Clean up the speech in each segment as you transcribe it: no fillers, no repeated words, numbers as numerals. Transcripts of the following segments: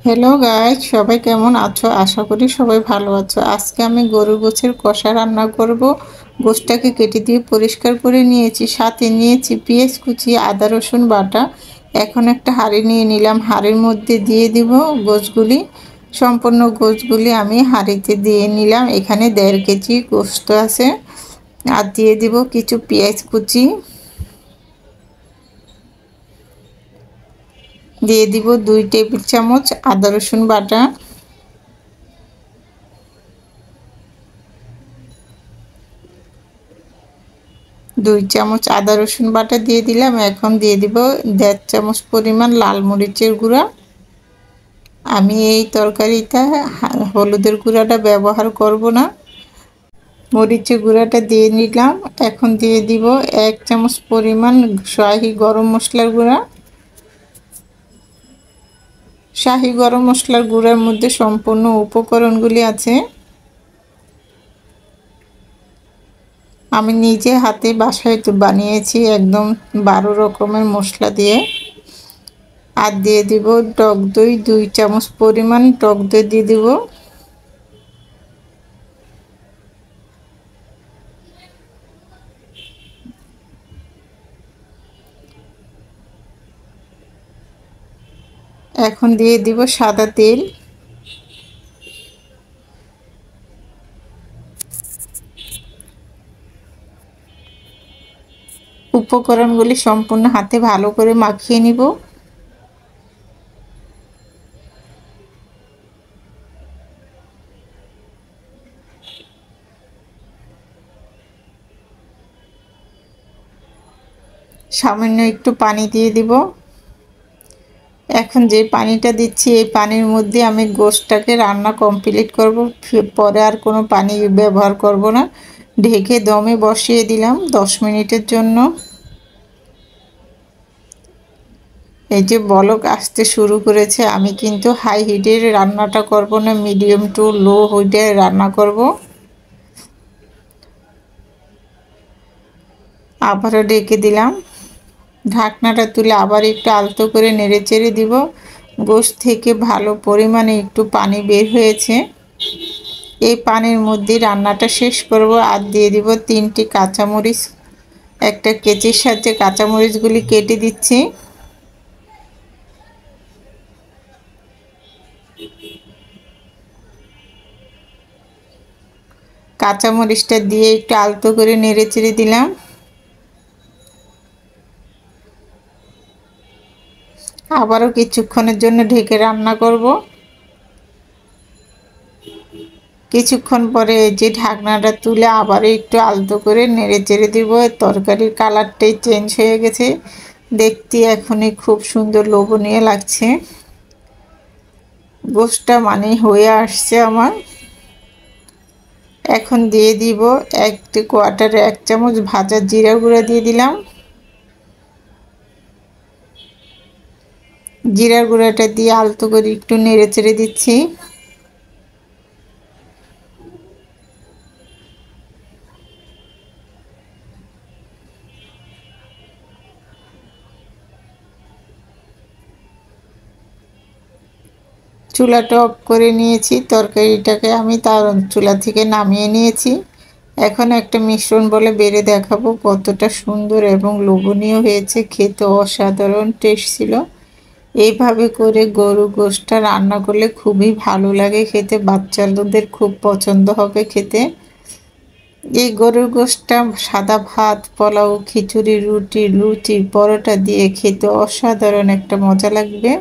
Hello guys, সবাই কেমন আছো? আশা করি সবাই ভালো আছো। আজকে আমি গরুর গোছের কষা রান্না করব। গোশটাকে কেটে দিয়ে পরিষ্কার করে নিয়েছি, সাথে নিয়েছি পেঁয়াজ কুচি, আদা রসুন বাটা। এখন একটা হাঁড়ি নিয়ে নিলাম, হাঁড়ির মধ্যে দিয়ে দিব গোশগুলি। সম্পূর্ণ গোশগুলি আমি হাঁড়িতে দিয়ে নিলাম। এখানে 1.5 কেজি গোশত আছে। আর দিয়ে দিব কিছু পেঁয়াজ কুচি, দিয়ে দিব 2 টেবিল চামচ আদা রসুন বাটা, দুই চামচ আদা রসুন বাটা দিয়ে দিলাম। এখন দিয়ে দিব 1.5 চামচ পরিমাণ লাল মরিচের গুঁড়া। আমি এই তরকারিটা হলুদের গুঁড়াটা ব্যবহার করব না, মরিচের গুঁড়াটা দিয়ে নিলাম। এখন দিয়ে দিব 1 চামচ পরিমাণ শাহি গরম মশলার গুঁড়া। শাহি গরম মশলার গুঁড়ার মধ্যে সম্পূর্ণ উপকরণগুলি আছে। আমি নিজে হাতে বাসায় বানিয়েছি, একদম 12 রকমের মশলা দিয়ে। আর দিয়ে দিব টক দই, 2 চামচ পরিমাণ টক দই দিয়ে দিব। এখন দিয়ে দিব সাদা তেল। উপকরণগুলি সম্পূর্ণ হাতে ভালো করে মাখিয়ে নিব। সামান্য একটু পানি দিয়ে দিব। এখন যে পানিটা দিচ্ছি, এই পানির মধ্যে আমি গোশটাকে রান্না কমপ্লিট করব। পরে আর কোনো পানি ব্যবহার করব না। ঢেকে দমে বসিয়ে দিলাম 10 মিনিটের জন্য। এই যে বলক আসতে শুরু করেছে, আমি কিন্তু হাই হিটে রান্নাটা করব না, মিডিয়াম টু লো হিটে রান্না করব। আবারও ঢেকে দিলাম। ঢাকনাটা তুলে আবার একটু আলতো করে নেড়ে চেড়ে দিব। গোশ থেকে ভালো পরিমাণে একটু পানি বের হয়েছে। এই পানির মধ্যে রান্নাটা শেষ করব। আর দিয়ে দিব 3টি কাঁচামরিচ। একটা কেচির সাহায্যে কাঁচামরিচগুলি কেটে দিচ্ছি। কাঁচামরিচটা দিয়ে একটু আলতো করে নেড়ে চেড়ে দিলাম। আবারও কিছুক্ষণের জন্য ঢেকে রান্না করব। কিছুক্ষণ পরে যে ঢাকনাটা তুলে আবার একটু আলতো করে নেড়ে চেড়ে দিব। তরকারির কালারটাই চেঞ্জ হয়ে গেছে, দেখতে এখনই খুব সুন্দর লোভনীয় লাগছে। গোশটা মানে হয়ে আসছে আমার। এখন দিয়ে দিব 1 চামচ ভাজা জিরা গুঁড়া দিয়ে দিলাম। জিরার গুঁড়াটা দিয়ে আলতো করে একটু নেড়ে চেড়ে দিচ্ছি। চুলাটা অফ করে নিয়েছি। তরকারিটাকে আমি তার চুলা থেকে নামিয়ে নিয়েছি। এখন একটা মিশ্রণ বলে বেড়ে দেখাবো কতটা সুন্দর এবং লোভনীয় হয়েছে। খেতে অসাধারণ টেস্ট ছিল। এইভাবে করে গরু গোশটা রান্না করলে খুবই ভালো লাগে খেতে, বাচ্চাদের খুব পছন্দ হবে খেতে। এই গরুর গোশটা সাদা ভাত, পোলাও, খিচুড়ি, রুটি, লুচি, পরোটা দিয়ে খেতে অসাধারণ একটা মজা লাগবে।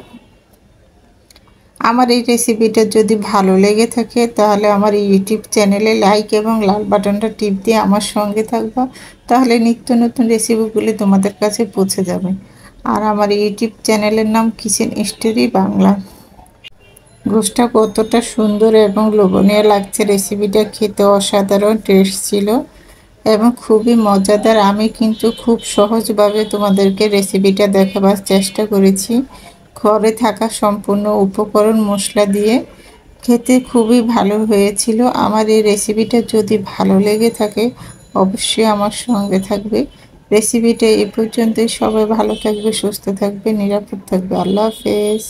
আমার এই রেসিপিটা যদি ভালো লেগে থাকে তাহলে আমার ইউটিউব চ্যানেলে লাইক এবং লাল বাটনটা টিপ দিয়ে আমার সঙ্গে থাকবা। তাহলে নিত্য নতুন রেসিপিগুলি তোমাদের কাছে পৌঁছে যাবে। আর আমার ইউটিউব চ্যানেলের নাম কিচেন স্টোরি বাংলা। গোশটা কতটা সুন্দর এবং লোভনীয় লাগছে, রেসিপিটা খেতে অসাধারণ টেস্ট ছিল এবং খুবই মজাদার। আমি কিন্তু খুব সহজভাবে তোমাদেরকে রেসিপিটা দেখাবার চেষ্টা করেছি, ঘরে থাকা সম্পূর্ণ উপকরণ মশলা দিয়ে। খেতে খুবই ভালো হয়েছিল। আমার এই রেসিপিটা যদি ভালো লেগে থাকে অবশ্যই আমার সঙ্গে থাকবে। রেসিপিটা এই পর্যন্তই। সবাই ভালো থাকবে, সুস্থ থাকবে, নিরাপদ থাকবে। আল্লাহ হাফেজ।